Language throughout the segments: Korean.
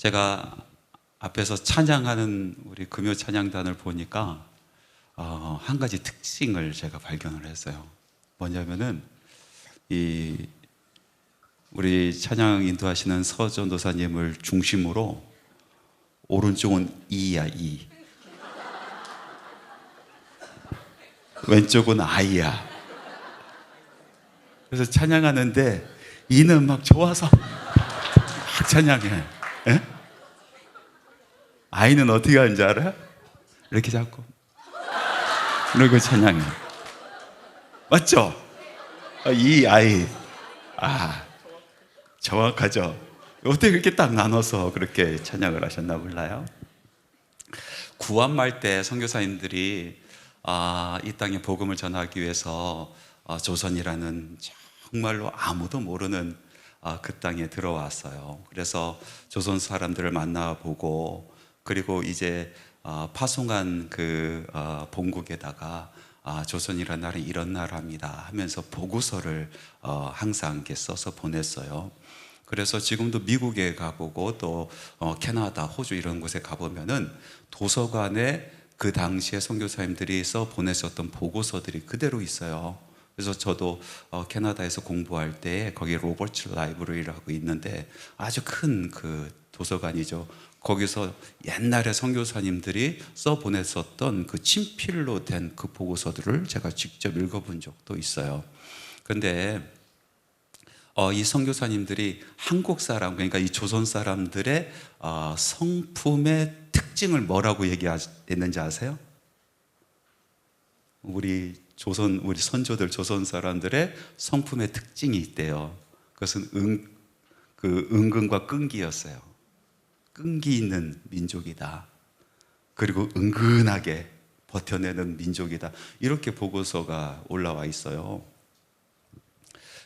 제가 앞에서 찬양하는 우리 금요 찬양단을 보니까 한 가지 특징을 제가 발견을 했어요. 뭐냐면은 우리 찬양 인도하시는 서전도사님을 중심으로 오른쪽은 이야 이, 왼쪽은 아이야. 그래서 찬양하는데 이는 막 좋아서 막 찬양해. 에? 아이는 어떻게 하는지 알아요? 이렇게 잡고 이러고 찬양해. 맞죠? 이 아이, 정확하죠? 어떻게 그렇게 딱 나눠서 그렇게 찬양을 하셨나 몰라요? 구한말 때 선교사님들이 이 땅에 복음을 전하기 위해서 조선이라는 정말로 아무도 모르는 그 땅에 들어왔어요. 그래서 조선 사람들을 만나보고, 그리고 이제 파송한 그 본국에다가 조선이라는 나라는 이런 나라입니다 하면서 보고서를 항상 이렇게 써서 보냈어요. 그래서 지금도 미국에 가보고 또 캐나다, 호주 이런 곳에 가보면은 도서관에 그 당시에 선교사님들이 써 보내셨던 보고서들이 그대로 있어요. 그래서 저도 캐나다에서 공부할 때 거기 로버츠 라이브러리라고 있는데 아주 큰 그 도서관이죠. 거기서 옛날에 선교사님들이 써 보냈었던 그 친필로 된 그 보고서들을 제가 직접 읽어본 적도 있어요. 그런데 이 선교사님들이 한국 사람, 그러니까 이 조선 사람들의 성품의 특징을 뭐라고 얘기했는지 아세요? 우리 선조들 조선 사람들의 성품의 특징이 있대요. 그것은 은근과 끈기였어요. 끈기 있는 민족이다. 그리고 은근하게 버텨내는 민족이다. 이렇게 보고서가 올라와 있어요.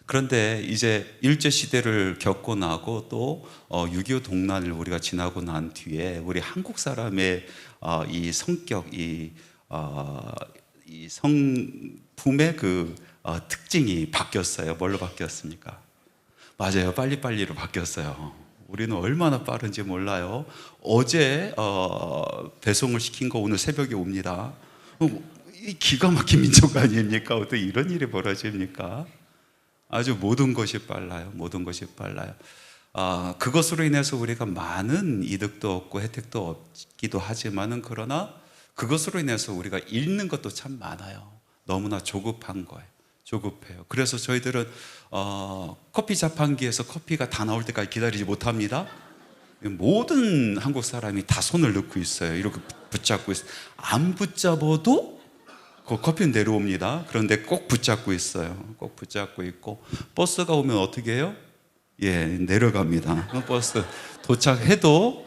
그런데 이제 일제시대를 겪고 나고 또 6.25 동란을 우리가 지나고 난 뒤에 우리 한국 사람의 이 성격, 이 성품의 그 특징이 바뀌었어요. 뭘로 바뀌었습니까? 맞아요. 빨리빨리로 바뀌었어요. 우리는 얼마나 빠른지 몰라요. 어제 배송을 시킨 거 오늘 새벽에 옵니다. 이 기가 막힌 민족 아닙니까? 어떻게 이런 일이 벌어집니까? 아주 모든 것이 빨라요. 모든 것이 빨라요. 그것으로 인해서 우리가 많은 이득도 얻고 혜택도 얻기도 하지만은, 그러나 그것으로 인해서 우리가 잃는 것도 참 많아요. 너무나 조급한 거예요. 조급해요. 그래서 저희들은 커피 자판기에서 커피가 다 나올 때까지 기다리지 못합니다. 모든 한국 사람이 다 손을 넣고 있어요. 이렇게 붙잡고 있어요. 안 붙잡아도 그 커피는 내려옵니다. 그런데 꼭 붙잡고 있어요. 꼭 붙잡고 있고, 버스가 오면 어떻게 해요? 내려갑니다. 버스 도착해도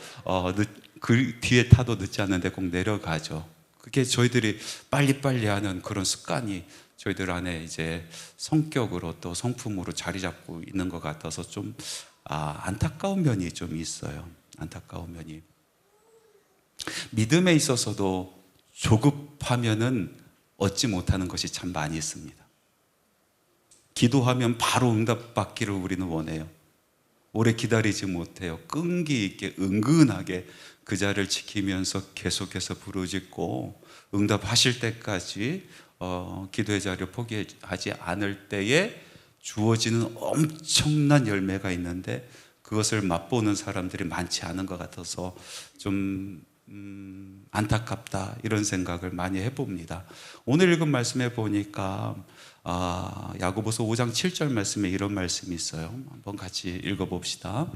그 뒤에 타도 늦지 않는데 꼭 내려가죠. 그게 저희들이 빨리빨리 하는 그런 습관이 저희들 안에 이제 성격으로 또 성품으로 자리 잡고 있는 것 같아서 좀 안타까운 면이 좀 있어요. 안타까운 면이. 믿음에 있어서도 조급하면은 얻지 못하는 것이 참 많이 있습니다. 기도하면 바로 응답받기를 우리는 원해요. 오래 기다리지 못해요. 끈기 있게 은근하게 그 자리를 지키면서 계속해서 부르짖고 응답하실 때까지 기도의 자리를 포기하지 않을 때에 주어지는 엄청난 열매가 있는데, 그것을 맛보는 사람들이 많지 않은 것 같아서 좀 안타깝다, 이런 생각을 많이 해봅니다. 오늘 읽은 말씀에 보니까 야고보서 5장 7절 말씀에 이런 말씀이 있어요. 한번 같이 읽어봅시다.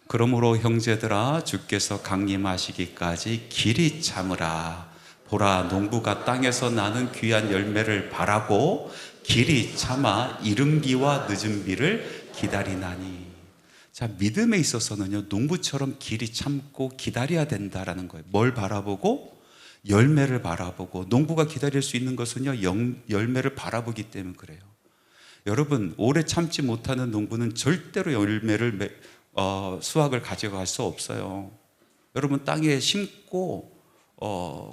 그러므로 형제들아, 주께서 강림하시기까지 길이 참으라. 보라, 농부가 땅에서 나는 귀한 열매를 바라고 길이 참아 이른 비와 늦은 비를 기다리나니. 자, 믿음에 있어서는요, 농부처럼 길이 참고 기다려야 된다라는 거예요. 뭘 바라보고? 열매를 바라보고. 농부가 기다릴 수 있는 것은요, 열매를 바라보기 때문에 그래요. 여러분, 오래 참지 못하는 농부는 절대로 열매를 수확을 가져갈 수 없어요. 여러분, 땅에 심고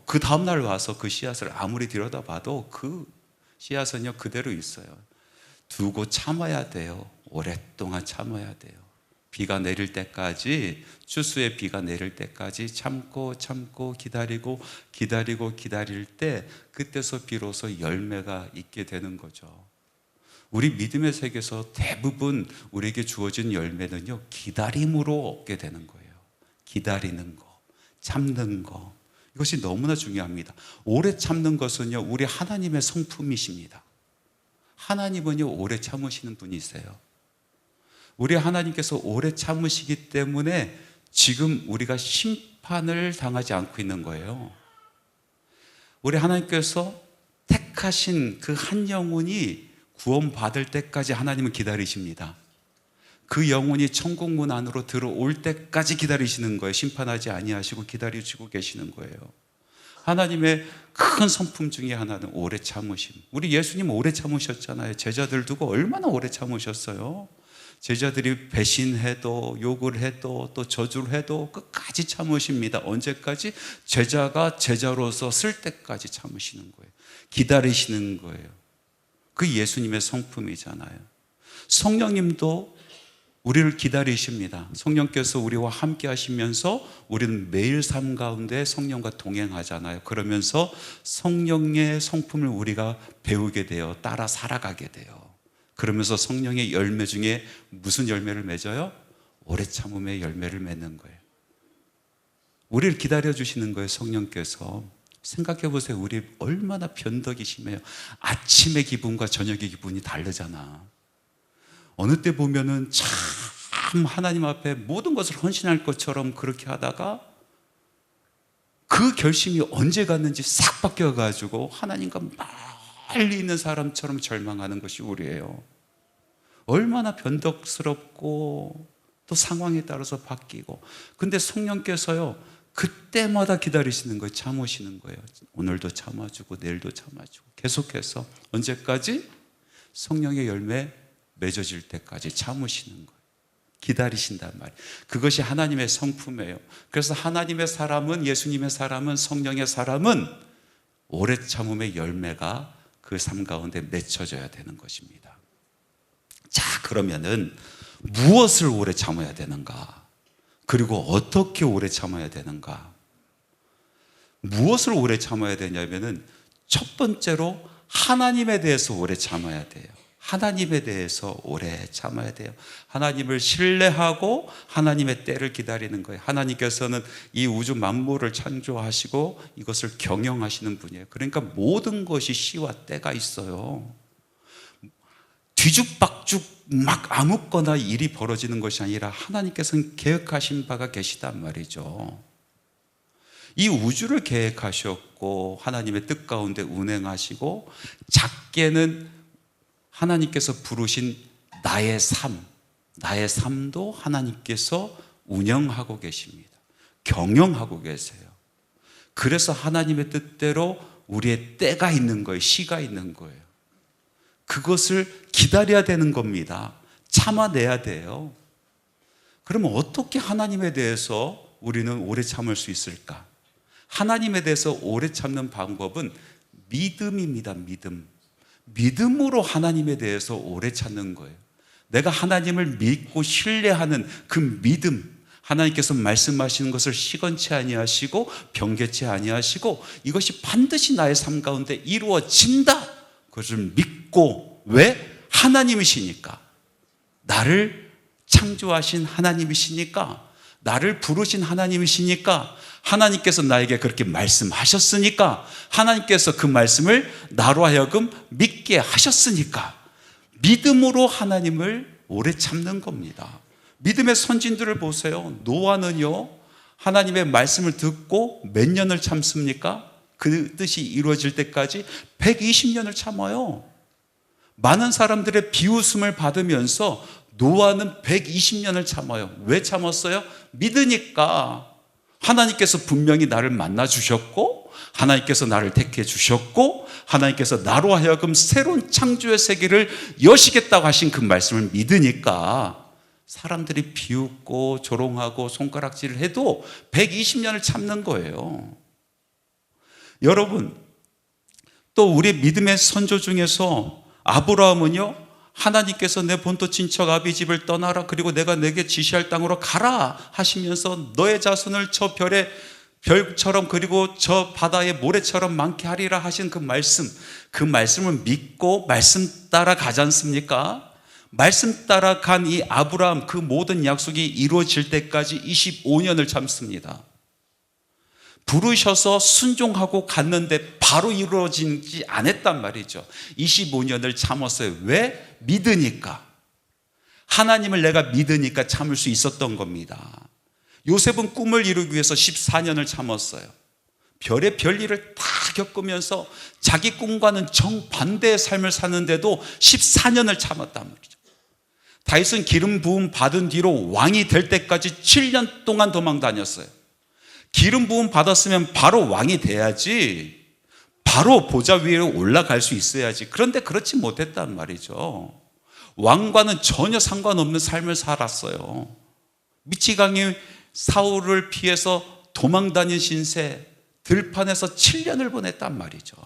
그 다음날 와서 그 씨앗을 아무리 들여다봐도 그 씨앗은요 그대로 있어요. 두고 참아야 돼요. 오랫동안 참아야 돼요. 비가 내릴 때까지, 추수의 비가 내릴 때까지 참고 기다릴 때, 그때서 비로소 열매가 있게 되는 거죠. 우리 믿음의 세계에서 대부분 우리에게 주어진 열매는요, 기다림으로 얻게 되는 거예요. 기다리는 거, 참는 거, 이것이 너무나 중요합니다. 오래 참는 것은요, 우리 하나님의 성품이십니다. 하나님은요, 오래 참으시는 분이세요. 우리 하나님께서 오래 참으시기 때문에 지금 우리가 심판을 당하지 않고 있는 거예요. 우리 하나님께서 택하신 그 한 영혼이 구원받을 때까지 하나님은 기다리십니다. 그 영혼이 천국 문 안으로 들어올 때까지 기다리시는 거예요. 심판하지 아니하시고 기다리시고 계시는 거예요. 하나님의 큰 성품 중에 하나는 오래 참으심. 우리 예수님 오래 참으셨잖아요. 제자들 두고 얼마나 오래 참으셨어요. 제자들이 배신해도, 욕을 해도, 또 저주를 해도 끝까지 참으십니다. 언제까지? 제자가 제자로서 쓸 때까지 참으시는 거예요. 기다리시는 거예요. 그 예수님의 성품이잖아요. 성령님도 우리를 기다리십니다. 성령께서 우리와 함께 하시면서 우리는 매일 삶 가운데 성령과 동행하잖아요. 그러면서 성령의 성품을 우리가 배우게 돼요. 따라 살아가게 돼요. 그러면서 성령의 열매 중에 무슨 열매를 맺어요? 오래 참음의 열매를 맺는 거예요. 우리를 기다려주시는 거예요. 성령께서. 생각해 보세요. 우리 얼마나 변덕이 심해요. 아침의 기분과 저녁의 기분이 다르잖아. 어느 때 보면은 참 하나님 앞에 모든 것을 헌신할 것처럼 그렇게 하다가 그 결심이 언제 갔는지 싹 바뀌어가지고 하나님과 멀리 있는 사람처럼 절망하는 것이 우리예요. 얼마나 변덕스럽고 또 상황에 따라서 바뀌고. 근데 성령께서요, 그때마다 기다리시는 거예요. 참으시는 거예요. 오늘도 참아주고 내일도 참아주고 계속해서 언제까지? 성령의 열매 맺어질 때까지 참으시는 거예요. 기다리신단 말이에요. 그것이 하나님의 성품이에요. 그래서 하나님의 사람은, 예수님의 사람은, 성령의 사람은 오래 참음의 열매가 그 삶 가운데 맺혀져야 되는 것입니다. 자, 그러면은 무엇을 오래 참아야 되는가? 그리고 어떻게 오래 참아야 되는가? 무엇을 오래 참아야 되냐면은 첫 번째로 하나님에 대해서 오래 참아야 돼요. 하나님에 대해서 오래 참아야 돼요. 하나님을 신뢰하고 하나님의 때를 기다리는 거예요. 하나님께서는 이 우주 만물을 창조하시고 이것을 경영하시는 분이에요. 그러니까 모든 것이 시와 때가 있어요. 뒤죽박죽 막 아무거나 일이 벌어지는 것이 아니라 하나님께서는 계획하신 바가 계시단 말이죠. 이 우주를 계획하셨고 하나님의 뜻 가운데 운행하시고, 작게는 하나님께서 부르신 나의 삶도 하나님께서 운영하고 계십니다. 경영하고 계세요. 그래서 하나님의 뜻대로 우리의 때가 있는 거예요. 시가 있는 거예요. 그것을 기다려야 되는 겁니다. 참아내야 돼요. 그러면 어떻게 하나님에 대해서 우리는 오래 참을 수 있을까? 하나님에 대해서 오래 참는 방법은 믿음입니다. 믿음으로 하나님에 대해서 오래 찾는 거예요. 내가 하나님을 믿고 신뢰하는 그 믿음, 하나님께서 말씀하시는 것을 시건치 아니하시고 변개치 아니하시고 이것이 반드시 나의 삶 가운데 이루어진다, 그것을 믿고. 왜? 하나님이시니까. 나를 창조하신 하나님이시니까, 나를 부르신 하나님이시니까, 하나님께서 나에게 그렇게 말씀하셨으니까, 하나님께서 그 말씀을 나로 하여금 믿게 하셨으니까 믿음으로 하나님을 오래 참는 겁니다. 믿음의 선진들을 보세요. 노아는요, 하나님의 말씀을 듣고 몇 년을 참습니까? 그 뜻이 이루어질 때까지 120년을 참아요. 많은 사람들의 비웃음을 받으면서 노아는 120년을 참아요. 왜 참았어요? 믿으니까. 하나님께서 분명히 나를 만나 주셨고, 하나님께서 나를 택해 주셨고, 하나님께서 나로 하여금 새로운 창조의 세계를 여시겠다고 하신 그 말씀을 믿으니까 사람들이 비웃고 조롱하고 손가락질을 해도 120년을 참는 거예요. 여러분, 또 우리 믿음의 선조 중에서 아브라함은요, 하나님께서 내 본토 친척 아비 집을 떠나라, 그리고 내가 내게 지시할 땅으로 가라 하시면서 너의 자손을 저 별처럼 그리고 저 바다의 모래처럼 많게 하리라 하신 그 말씀을 믿고 말씀 따라 가지 않습니까? 말씀 따라 간 이 아브라함, 그 모든 약속이 이루어질 때까지 25년을 참습니다. 부르셔서 순종하고 갔는데 바로 이루어지지 않았단 말이죠. 25년을 참았어요. 왜? 믿으니까. 하나님을 내가 믿으니까 참을 수 있었던 겁니다. 요셉은 꿈을 이루기 위해서 14년을 참았어요. 별의 별일을 다 겪으면서 자기 꿈과는 정반대의 삶을 사는데도 14년을 참았단 말이죠. 다윗은 기름 부음 받은 뒤로 왕이 될 때까지 7년 동안 도망 다녔어요. 기름 부음 받았으면 바로 왕이 돼야지, 바로 보좌 위에 올라갈 수 있어야지. 그런데 그렇지 못했단 말이죠. 왕과는 전혀 상관없는 삶을 살았어요. 미치광이 사울을 피해서 도망 다닌 신세, 들판에서 7년을 보냈단 말이죠.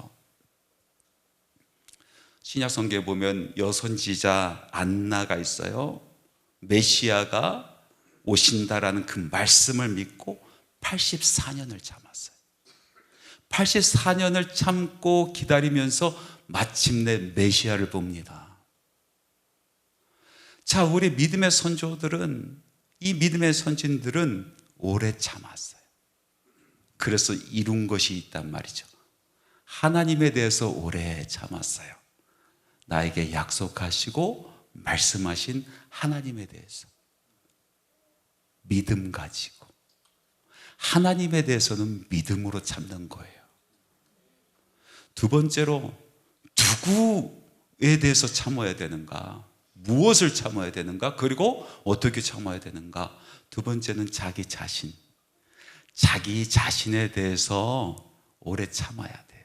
신약 성경에 보면 여선지자 안나가 있어요. 메시아가 오신다라는 그 말씀을 믿고 84년을 참았어요. 84년을 참고 기다리면서 마침내 메시아를 봅니다. 자, 우리 믿음의 선조들은, 이 믿음의 선진들은 오래 참았어요. 그래서 이룬 것이 있단 말이죠. 하나님에 대해서 오래 참았어요. 나에게 약속하시고 말씀하신 하나님에 대해서 믿음 가지고, 하나님에 대해서는 믿음으로 참는 거예요. 두 번째로, 누구에 대해서 참아야 되는가, 무엇을 참아야 되는가, 그리고 어떻게 참아야 되는가. 두 번째는 자기 자신에 대해서 오래 참아야 돼요.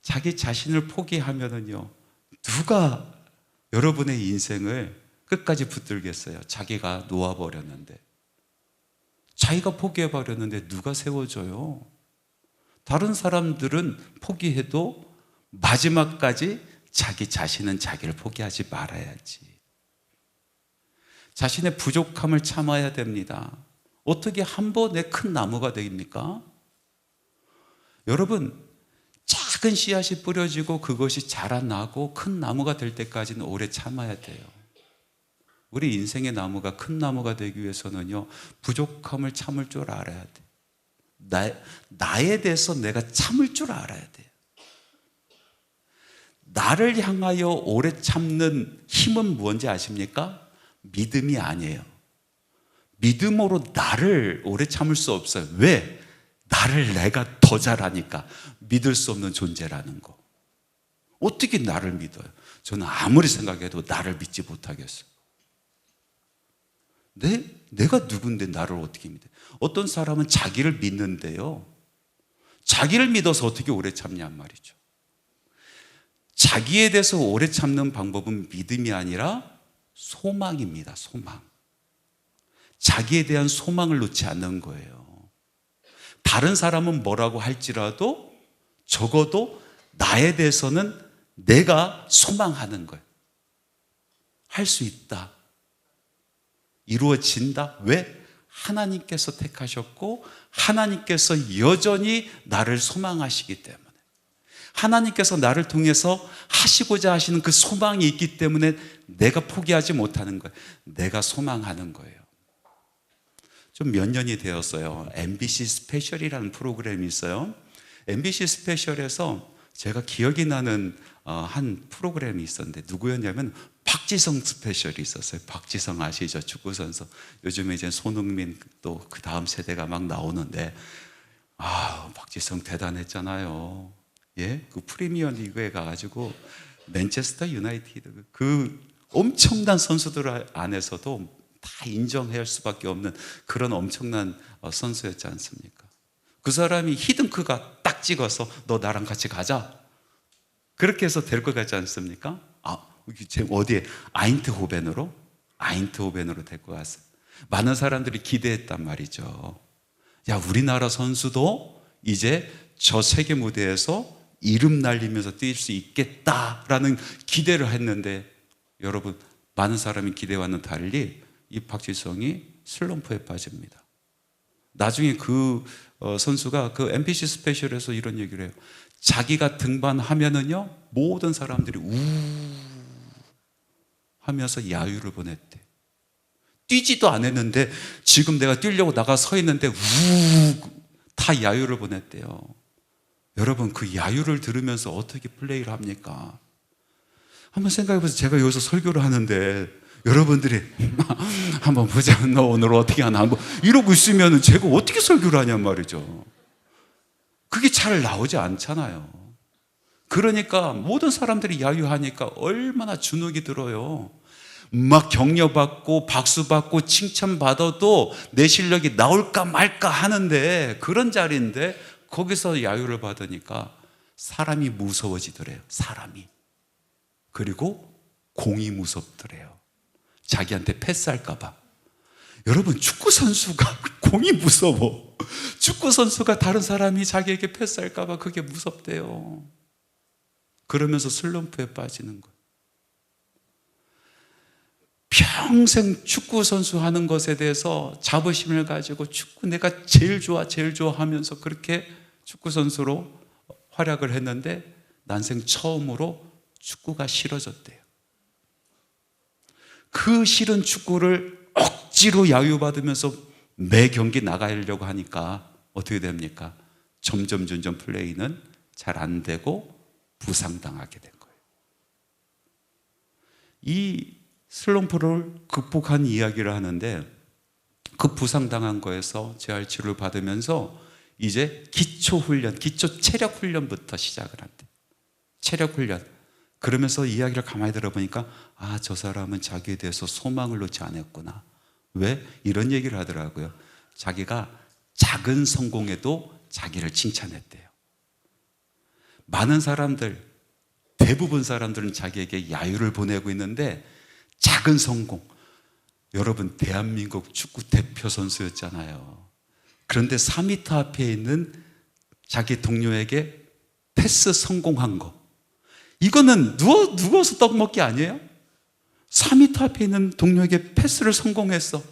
자기 자신을 포기하면은요, 누가 여러분의 인생을 끝까지 붙들겠어요? 자기가 놓아버렸는데, 자기가 포기해버렸는데 누가 세워줘요? 다른 사람들은 포기해도 마지막까지 자기 자신은 자기를 포기하지 말아야지. 자신의 부족함을 참아야 됩니다. 어떻게 한 번에 큰 나무가 됩니까? 여러분, 작은 씨앗이 뿌려지고 그것이 자라나고 큰 나무가 될 때까지는 오래 참아야 돼요. 우리 인생의 나무가 큰 나무가 되기 위해서는요, 부족함을 참을 줄 알아야 돼. 나에 대해서 내가 참을 줄 알아야 돼요. 나를 향하여 오래 참는 힘은 무엇인지 아십니까? 믿음이 아니에요. 믿음으로 나를 오래 참을 수 없어요. 왜? 나를 내가 더 잘하니까. 믿을 수 없는 존재라는 거. 어떻게 나를 믿어요? 저는 아무리 생각해도 나를 믿지 못하겠어요. 내가 누군데 나를 어떻게 믿어요? 어떤 사람은 자기를 믿는데요, 자기를 믿어서 어떻게 오래 참냔 말이죠. 자기에 대해서 오래 참는 방법은 믿음이 아니라 소망입니다. 소망. 자기에 대한 소망을 놓지 않는 거예요. 다른 사람은 뭐라고 할지라도 적어도 나에 대해서는 내가 소망하는 거예요. 할 수 있다. 이루어진다. 왜? 하나님께서 택하셨고 하나님께서 여전히 나를 소망하시기 때문에, 하나님께서 나를 통해서 하시고자 하시는 그 소망이 있기 때문에 내가 포기하지 못하는 거예요. 내가 소망하는 거예요. 좀 몇 년이 되었어요. MBC 스페셜이라는 프로그램이 있어요. MBC 스페셜에서 제가 기억이 나는 한 프로그램이 있었는데, 누구였냐면 박지성 스페셜이 있었어요. 박지성 아시죠? 축구선수. 요즘에 이제 손흥민 또 그 다음 세대가 막 나오는데, 박지성 대단했잖아요. 예? 그 프리미어 리그에 가가지고 맨체스터 유나이티드 그 엄청난 선수들 안에서도 다 인정해야 할 수밖에 없는 그런 엄청난 선수였지 않습니까? 그 사람이 히딩크가 딱 찍어서 너 나랑 같이 가자, 그렇게 해서 될 것 같지 않습니까? 어디에? 아인트호벤으로 될 것 같아요. 많은 사람들이 기대했단 말이죠. 야, 우리나라 선수도 이제 저 세계 무대에서 이름 날리면서 뛸 수 있겠다라는 기대를 했는데, 여러분, 많은 사람이 기대와는 달리 이 박지성이 슬럼프에 빠집니다. 나중에 그 선수가 그 NBC 스페셜에서 이런 얘기를 해요. 자기가 등반하면은요, 모든 사람들이 우 하면서 야유를 보냈대. 뛰지도 안 했는데 지금 내가 뛰려고 나가 서 있는데 우 다 야유를 보냈대요. 여러분, 그 야유를 들으면서 어떻게 플레이를 합니까? 한번 생각해 보세요. 제가 여기서 설교를 하는데 여러분들이 한번 보자, 너 오늘 어떻게 하나 한번 이러고 있으면 제가 어떻게 설교를 하냔 말이죠. 그게 잘 나오지 않잖아요. 그러니까 모든 사람들이 야유하니까 얼마나 주눅이 들어요. 막 격려받고 박수받고 칭찬받아도 내 실력이 나올까 말까 하는데, 그런 자리인데 거기서 야유를 받으니까 사람이 무서워지더래요. 사람이. 그리고 공이 무섭더래요. 자기한테 패스할까 봐. 여러분, 축구 선수가 공이 무서워. 축구 선수가 다른 사람이 자기에게 패스할까 봐 그게 무섭대요. 그러면서 슬럼프에 빠지는 거예요. 평생 축구 선수 하는 것에 대해서 자부심을 가지고 축구 내가 제일 좋아 하면서 그렇게 축구 선수로 활약을 했는데 난생 처음으로 축구가 싫어졌대요. 그 싫은 축구를 억지로 야유받으면서 매 경기 나가려고 하니까 어떻게 됩니까? 점점 플레이는 잘 안 되고 부상당하게 된 거예요. 이 슬럼프를 극복한 이야기를 하는데, 그 부상당한 거에서 재활 치료를 받으면서 이제 기초 체력 훈련부터 시작을 한대. 체력 훈련. 그러면서 이야기를 가만히 들어보니까, 아, 저 사람은 자기에 대해서 소망을 놓지 않았구나. 왜? 이런 얘기를 하더라고요. 자기가 작은 성공에도 자기를 칭찬했대요. 많은 사람들, 대부분 사람들은 자기에게 야유를 보내고 있는데, 작은 성공. 여러분, 대한민국 축구 대표 선수였잖아요. 그런데 4m 앞에 있는 자기 동료에게 패스 성공한 거, 이거는 누워서 떡 먹기 아니에요? 4m 앞에 있는 동료에게 패스를 성공했어.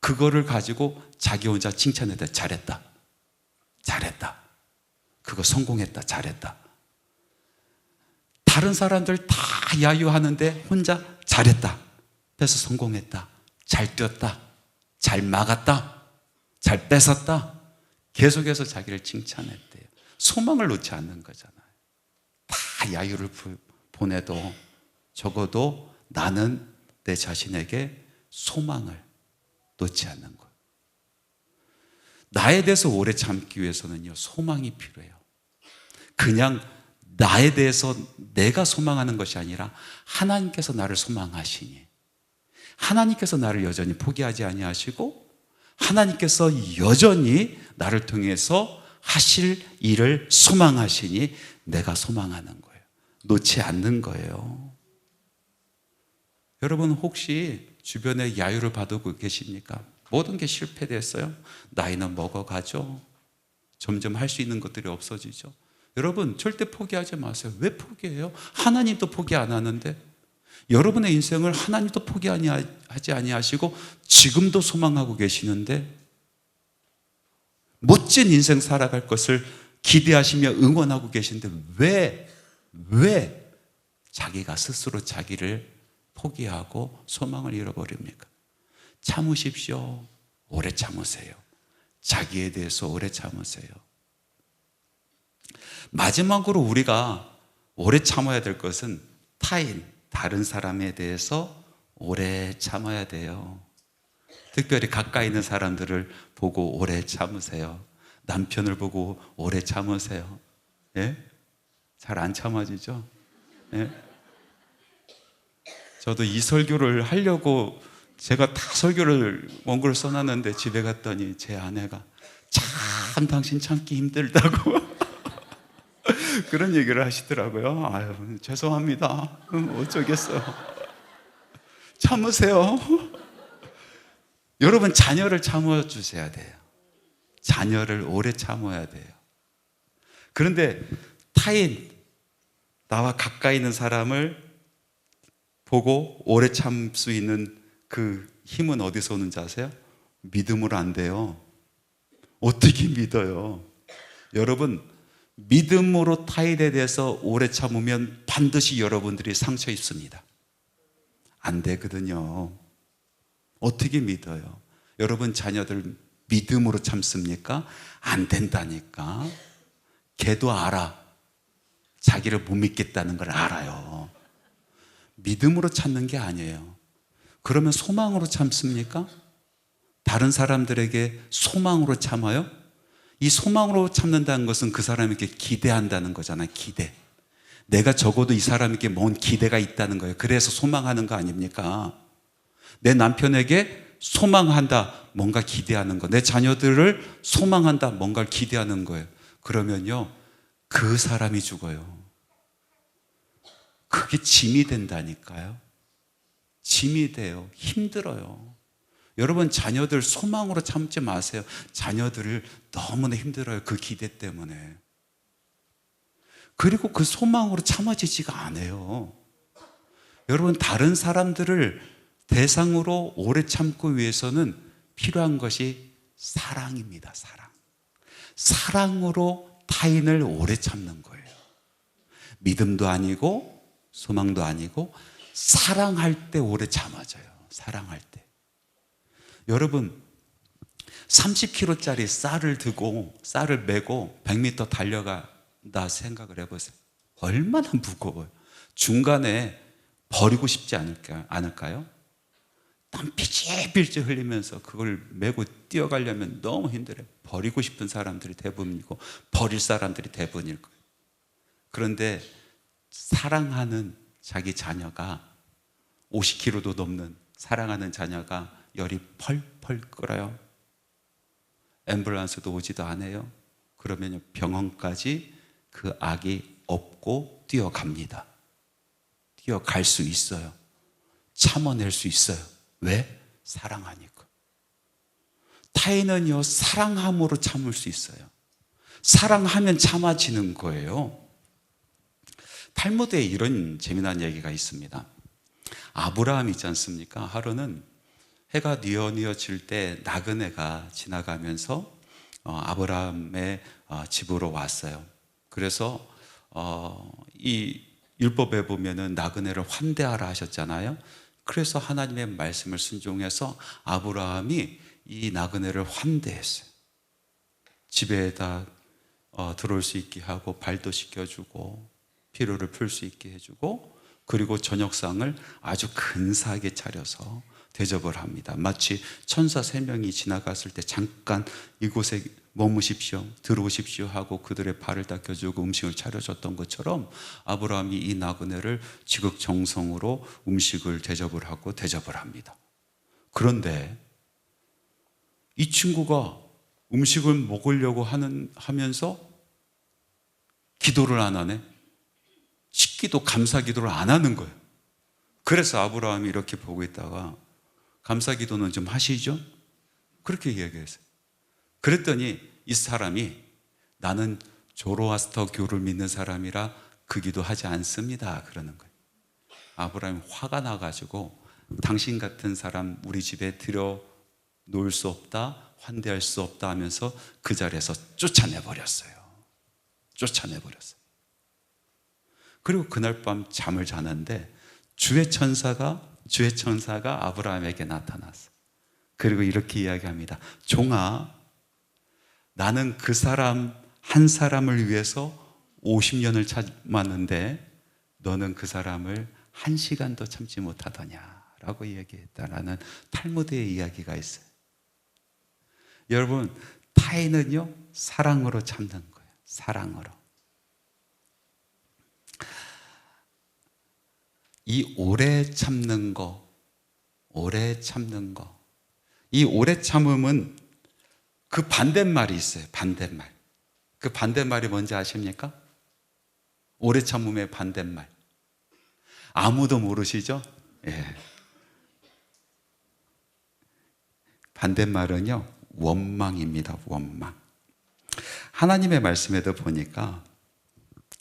그거를 가지고 자기 혼자 칭찬했다. 잘했다. 그거 성공했다. 잘했다. 다른 사람들 다 야유하는데 혼자 잘했다. 패스 성공했다. 잘 뛰었다. 잘 막았다. 잘 뺏었다. 계속해서 자기를 칭찬했대요. 소망을 놓지 않는 거잖아요. 다 야유를 보내도 적어도 나는 내 자신에게 소망을 놓지 않는 거예요. 나에 대해서 오래 참기 위해서는요, 소망이 필요해요. 그냥 나에 대해서 내가 소망하는 것이 아니라 하나님께서 나를 소망하시니, 하나님께서 나를 여전히 포기하지 아니하시고 하나님께서 여전히 나를 통해서 하실 일을 소망하시니 내가 소망하는 거예요. 놓지 않는 거예요. 여러분, 혹시 주변에 야유를 받고 계십니까? 모든 게 실패됐어요? 나이는 먹어가죠. 점점 할 수 있는 것들이 없어지죠. 여러분, 절대 포기하지 마세요. 왜 포기해요? 하나님도 포기 안 하는데. 여러분의 인생을 하나님도 포기하지 아니하시고 지금도 소망하고 계시는데, 멋진 인생 살아갈 것을 기대하시며 응원하고 계신데 왜 자기가 스스로 자기를 포기하고 소망을 잃어버립니까? 참으십시오. 오래 참으세요. 자기에 대해서 오래 참으세요. 마지막으로 우리가 오래 참아야 될 것은 다른 사람에 대해서 오래 참아야 돼요. 특별히 가까이 있는 사람들을 보고 오래 참으세요. 남편을 보고 오래 참으세요. 예? 잘 안 참아지죠? 예? 저도 이 설교를 하려고 제가 다 설교를 원고를 써놨는데 집에 갔더니 제 아내가 참 당신 참기 힘들다고 그런 얘기를 하시더라고요. 아유, 죄송합니다. 어쩌겠어요. 참으세요. 여러분, 자녀를 참아주셔야 돼요. 자녀를 오래 참아야 돼요. 그런데 타인, 나와 가까이 있는 사람을 보고 오래 참 수 있는 그 힘은 어디서 오는지 아세요? 믿음으로 안 돼요. 어떻게 믿어요? 여러분, 믿음으로 타인에 대해서 오래 참으면 반드시 여러분들이 상처 입습니다. 안 되거든요. 어떻게 믿어요? 여러분 자녀들 믿음으로 참습니까? 안 된다니까. 걔도 알아. 자기를 못 믿겠다는 걸 알아요. 믿음으로 참는 게 아니에요. 그러면 소망으로 참습니까? 다른 사람들에게 소망으로 참아요? 이 소망으로 참는다는 것은 그 사람에게 기대한다는 거잖아요. 기대. 내가 적어도 이 사람에게 뭔 기대가 있다는 거예요. 그래서 소망하는 거 아닙니까? 내 남편에게 소망한다. 뭔가 기대하는 거. 내 자녀들을 소망한다. 뭔가를 기대하는 거예요. 그러면요, 그 사람이 죽어요. 그게 짐이 된다니까요. 짐이 돼요. 힘들어요. 여러분 자녀들 소망으로 참지 마세요. 자녀들을 너무나 힘들어요. 그 기대 때문에. 그리고 그 소망으로 참아지지가 않아요. 여러분 다른 사람들을 대상으로 오래 참고 위해서는 필요한 것이 사랑입니다. 사랑. 사랑으로 타인을 오래 참는 거예요. 믿음도 아니고 소망도 아니고 사랑할 때 오래 참아져요. 사랑할 때. 여러분 30kg짜리 쌀을 메고 100m 달려간다 생각을 해보세요. 얼마나 무거워요. 중간에 버리고 싶지 않을까요? 땀 삐질삐질 흘리면서 그걸 메고 뛰어가려면 너무 힘들어요. 버리고 싶은 사람들이 대부분이고 버릴 사람들이 대부분일 거예요. 그런데 사랑하는 자기 자녀가 50kg도 넘는 사랑하는 자녀가 열이 펄펄 끓어요. 앰뷸런스도 오지도 않아요. 그러면 병원까지 그 아기 업고 뛰어갑니다. 뛰어갈 수 있어요. 참아낼 수 있어요. 왜? 사랑하니까. 타인은요, 사랑함으로 참을 수 있어요. 사랑하면 참아지는 거예요. 탈무드에 이런 재미난 얘기가 있습니다. 아브라함 있지 않습니까? 하루는 해가 뉘어질 때 나그네가 지나가면서 아브라함의 집으로 왔어요. 그래서 이 율법에 보면은 나그네를 환대하라 하셨잖아요. 그래서 하나님의 말씀을 순종해서 아브라함이 이 나그네를 환대했어요. 집에다 들어올 수 있게 하고 발도 씻겨주고 피로를 풀 수 있게 해주고 그리고 저녁상을 아주 근사하게 차려서 대접을 합니다. 마치 천사 3명이 지나갔을 때 잠깐 이곳에 머무십시오, 들어오십시오 하고 그들의 발을 닦여주고 음식을 차려줬던 것처럼 아브라함이 이 나그네를 지극정성으로 음식을 대접을 하고 대접을 합니다. 그런데 이 친구가 음식을 먹으려고 하면서 기도를 안 하네. 식기도 감사 기도를 안 하는 거예요. 그래서 아브라함이 이렇게 보고 있다가 감사 기도는 좀 하시죠? 그렇게 이야기했어요. 그랬더니 이 사람이 나는 조로아스터교를 믿는 사람이라 그 기도 하지 않습니다. 그러는 거예요. 아브라함이 화가 나가지고 당신 같은 사람 우리 집에 들여 놓을 수 없다, 환대할 수 없다 하면서 그 자리에서 쫓아내버렸어요. 쫓아내버렸어요. 그리고 그날 밤 잠을 자는데 주의 천사가 아브라함에게 나타났어요. 그리고 이렇게 이야기합니다. 종아, 나는 그 사람 한 사람을 위해서 50년을 참았는데 너는 그 사람을 1시간도 참지 못하더냐라고 이야기했다라는 탈무드의 이야기가 있어요. 여러분, 타인은요 사랑으로 참는 거예요. 사랑으로. 이 오래 참는 거, 이 오래 참음은 그 반대말이 있어요. 반대말. 그 반대말이 뭔지 아십니까? 오래 참음의 반대말. 아무도 모르시죠? 예. 반대말은요, 원망입니다. 원망. 하나님의 말씀에도 보니까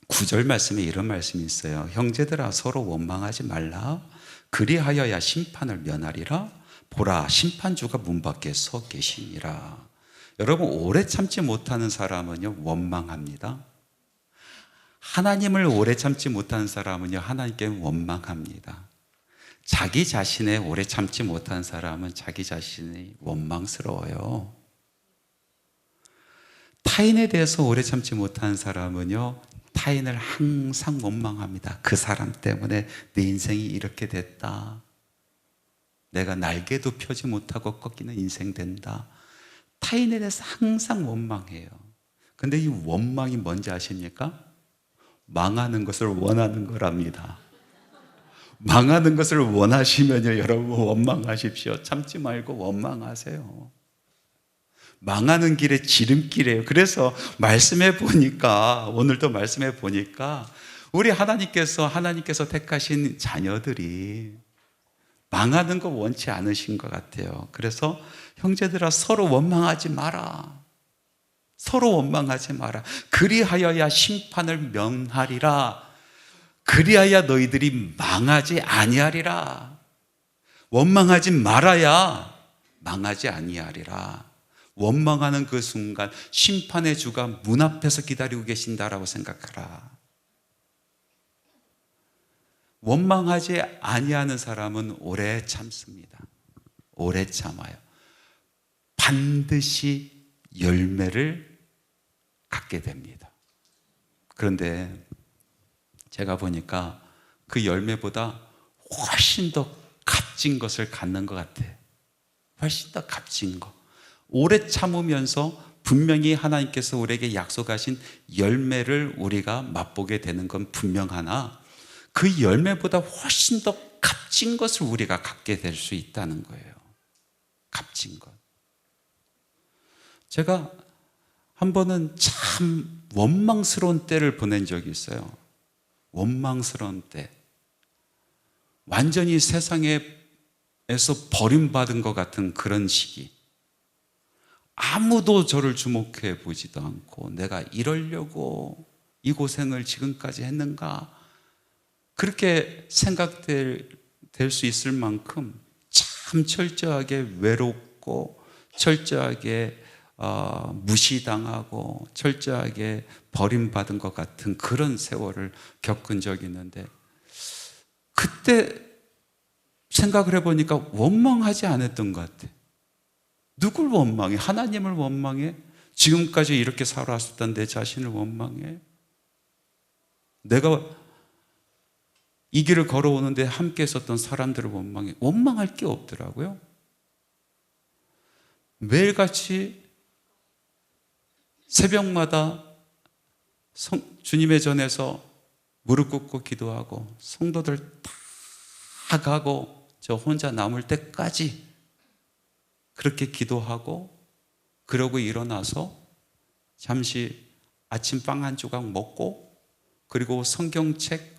9절 말씀에 이런 말씀이 있어요. 형제들아 서로 원망하지 말라. 그리하여야 심판을 면하리라. 보라 심판주가 문 밖에 서 계시니라. 여러분, 오래 참지 못하는 사람은요 원망합니다. 하나님을 오래 참지 못하는 사람은요 하나님께 원망합니다. 자기 자신에 오래 참지 못한 사람은 자기 자신이 원망스러워요. 타인에 대해서 오래 참지 못하는 사람은요 타인을 항상 원망합니다. 그 사람 때문에 내 인생이 이렇게 됐다. 내가 날개도 펴지 못하고 꺾이는 인생 된다. 타인에 대해서 항상 원망해요. 근데 이 원망이 뭔지 아십니까? 망하는 것을 원하는 거랍니다. 망하는 것을 원하시면요 여러분 원망하십시오. 참지 말고 원망하세요. 망하는 길에 지름길이에요. 그래서 말씀해 보니까, 오늘도 말씀해 보니까 우리 하나님께서 택하신 자녀들이 망하는 거 원치 않으신 것 같아요. 그래서 형제들아 서로 원망하지 마라. 서로 원망하지 마라. 그리하여야 심판을 면하리라. 그리하여 너희들이 망하지 아니하리라. 원망하지 말아야 망하지 아니하리라. 원망하는 그 순간 심판의 주가 문 앞에서 기다리고 계신다라고 생각하라. 원망하지 아니하는 사람은 오래 참습니다. 오래 참아요. 반드시 열매를 갖게 됩니다. 그런데 제가 보니까 그 열매보다 훨씬 더 값진 것을 갖는 것 같아요. 훨씬 더 값진 것. 오래 참으면서 분명히 하나님께서 우리에게 약속하신 열매를 우리가 맛보게 되는 건 분명하나 그 열매보다 훨씬 더 값진 것을 우리가 갖게 될 수 있다는 거예요. 값진 것. 제가 한 번은 참 원망스러운 때를 보낸 적이 있어요. 원망스러운 때. 완전히 세상에서 버림받은 것 같은 그런 시기. 아무도 저를 주목해 보지도 않고 내가 이러려고 이 고생을 지금까지 했는가? 그렇게 생각될 수 있을 만큼 참 철저하게 외롭고 철저하게 무시당하고 철저하게 버림받은 것 같은 그런 세월을 겪은 적이 있는데 그때 생각을 해보니까 원망하지 않았던 것 같아요. 누굴 원망해? 하나님을 원망해? 지금까지 이렇게 살아왔었던 내 자신을 원망해? 내가 이 길을 걸어오는데 함께 있었던 사람들을 원망해? 원망할 게 없더라고요. 매일같이 새벽마다 주님의 전에서 무릎 꿇고 기도하고 성도들 다 가고 저 혼자 남을 때까지 그렇게 기도하고 그러고 일어나서 잠시 아침빵 한 조각 먹고 그리고 성경책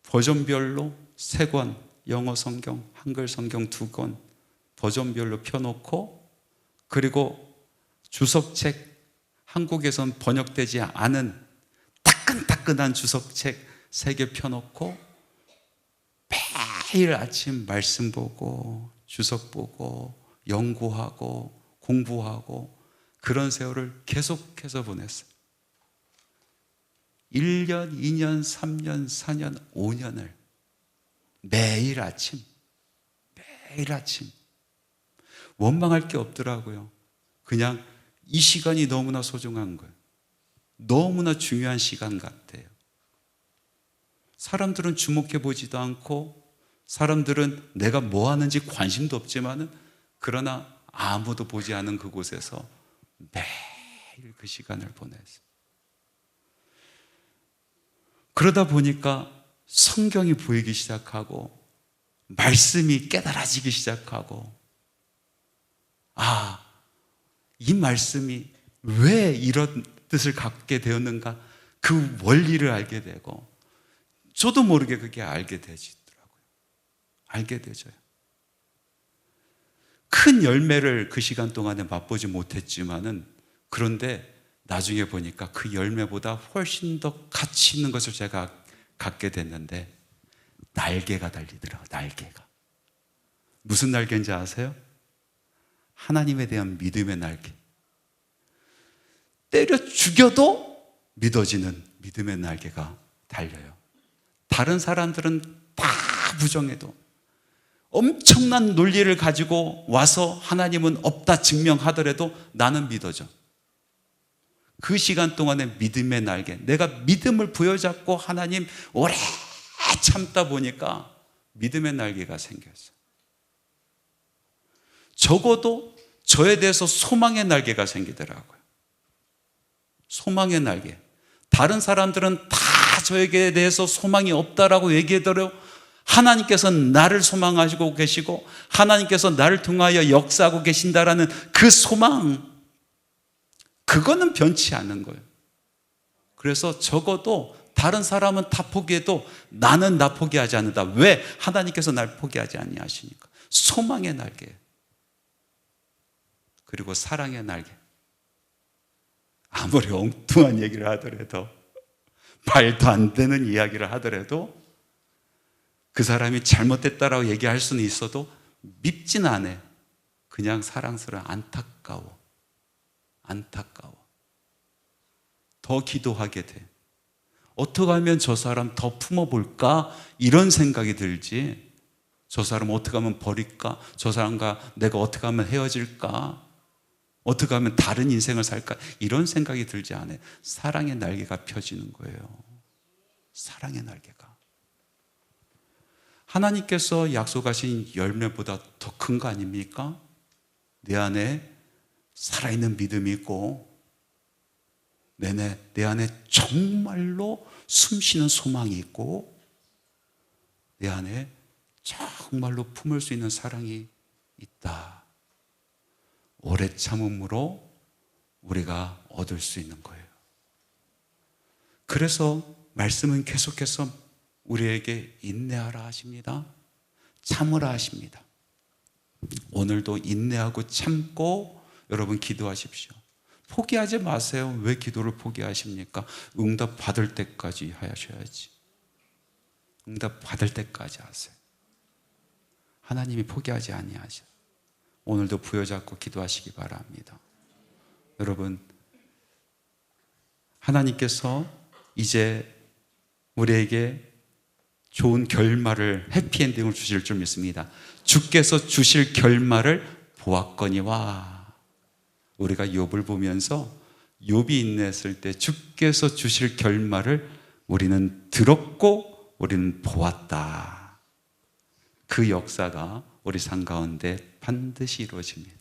버전별로 3권, 영어 성경, 한글 성경 2권 버전별로 펴놓고 그리고 주석책 한국에선 번역되지 않은 따끈따끈한 주석책 3개 펴놓고 매일 아침 말씀 보고 주석 보고 연구하고 공부하고 그런 세월을 계속해서 보냈어요. 1년, 2년, 3년, 4년, 5년을 매일 아침 원망할 게 없더라고요. 그냥 이 시간이 너무나 소중한 거예요. 너무나 중요한 시간 같아요. 사람들은 주목해 보지도 않고 사람들은 내가 뭐 하는지 관심도 없지만은 그러나 아무도 보지 않은 그곳에서 매일 그 시간을 보냈어요. 그러다 보니까 성경이 보이기 시작하고 말씀이 깨달아지기 시작하고 이 말씀이 왜 이런 뜻을 갖게 되었는가 그 원리를 알게 되고 저도 모르게 그게 알게 되지더라고요. 알게 되져요. 큰 열매를 그 시간 동안에 맛보지 못했지만은 그런데 나중에 보니까 그 열매보다 훨씬 더 가치 있는 것을 제가 갖게 됐는데 날개가 달리더라고요. 날개가. 무슨 날개인지 아세요? 하나님에 대한 믿음의 날개. 때려 죽여도 믿어지는 믿음의 날개가 달려요. 다른 사람들은 다 부정해도 엄청난 논리를 가지고 와서 하나님은 없다 증명하더라도 나는 믿어져. 그 시간 동안에 믿음의 날개, 내가 믿음을 부여잡고 하나님 오래 참다 보니까 믿음의 날개가 생겼어요. 적어도 저에 대해서 소망의 날개가 생기더라고요. 소망의 날개. 다른 사람들은 다 저에게 대해서 소망이 없다라고 얘기하더라도 하나님께서 나를 소망하시고 계시고 하나님께서 나를 통하여 역사하고 계신다라는 그 소망, 그거는 변치 않는 거예요. 그래서 적어도 다른 사람은 다 포기해도 나는 나 포기하지 않는다. 왜? 하나님께서 날 포기하지 아니하시니까. 소망의 날개. 그리고 사랑의 날개. 아무리 엉뚱한 얘기를 하더라도, 말도 안 되는 이야기를 하더라도 그 사람이 잘못됐다라고 얘기할 수는 있어도 밉진 않아. 그냥 사랑스러워. 안타까워. 더 기도하게 돼. 어떻게 하면 저 사람 더 품어볼까? 이런 생각이 들지. 저 사람 어떻게 하면 버릴까? 저 사람과 내가 어떻게 하면 헤어질까? 어떻게 하면 다른 인생을 살까? 이런 생각이 들지 않아요. 사랑의 날개가 펴지는 거예요. 사랑의 날개가. 하나님께서 약속하신 열매보다 더 큰 거 아닙니까? 내 안에 살아있는 믿음이 있고 내 안에 정말로 숨쉬는 소망이 있고 내 안에 정말로 품을 수 있는 사랑이 있다. 오래 참음으로 우리가 얻을 수 있는 거예요. 그래서 말씀은 계속해서 우리에게 인내하라 하십니다. 참으라 하십니다. 오늘도 인내하고 참고 여러분 기도하십시오. 포기하지 마세요. 왜 기도를 포기하십니까? 응답 받을 때까지 하셔야지. 응답 받을 때까지 하세요. 하나님이 포기하지 아니하셔. 오늘도 부여잡고 기도하시기 바랍니다. 여러분, 하나님께서 이제 우리에게 좋은 결말을, 해피엔딩을 주실 줄 믿습니다. 주께서 주실 결말을 보았거니와. 우리가 욥을 보면서 욥이 인내했을 때 주께서 주실 결말을 우리는 들었고 우리는 보았다. 그 역사가 우리 삶 가운데 반드시 이루어집니다.